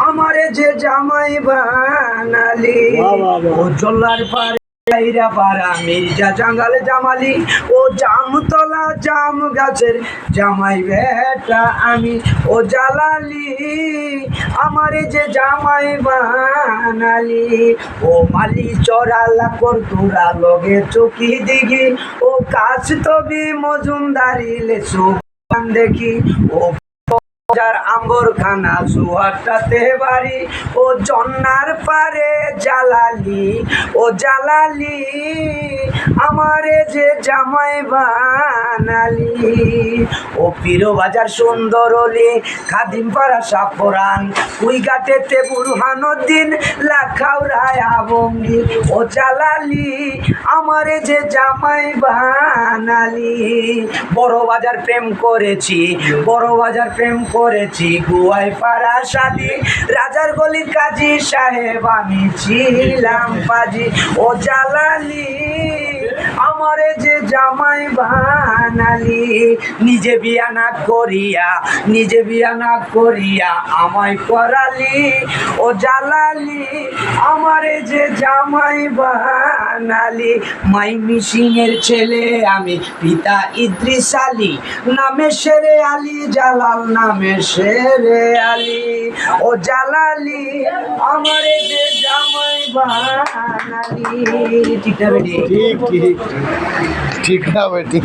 আমারে যে জামাই বানালি ও জল্লার পারে পাড়া মির্জা জাঙ্গালে জামালি ও জামতলা জাম গাছের জামাই বেটা আমি ও জালালি আমারে যে জামাই বানালি ও মালি চড়ালা কর তোরা লগে চকি দিঘি ও কাজ তবি মজুমদারিলে সুবান দেখি ও আম্বর খানা সুহাটাতে বাড়ি ও জন্নার পারে জালালি ও জালালি আমারে যে জামাই বানালি ও পীর বাজার সুন্দরলি খাদিম পাড়া সাফরান কুই ঘাটেতে বুরহানুদ্দিন লাখাউড়ায় আবঙ্গি ও জালালি আমারে যে জামাই বানালি বড় বাজার প্রেম করেছি বড় বাজার প্রেম করেছি গুয়াই পাড়া শাদি রাজার গলির কাজী সাহেব আমি ছিলাম পাজি ও জালালি আমারে যে জামাই বানালি নিজে বিয়া না করিয়া আমায় করালি ও জালালি আমারে যে জামাই বানালি মাই মিসিংয়ের ছেলে আমি পিতা ইদ্রিস আলী নামে শেরে আলী জালাল নামে শেরে আলী ও জালালি আমারে যে জামাই বানালি ঠিক না বেটি ঠিক না বেটি।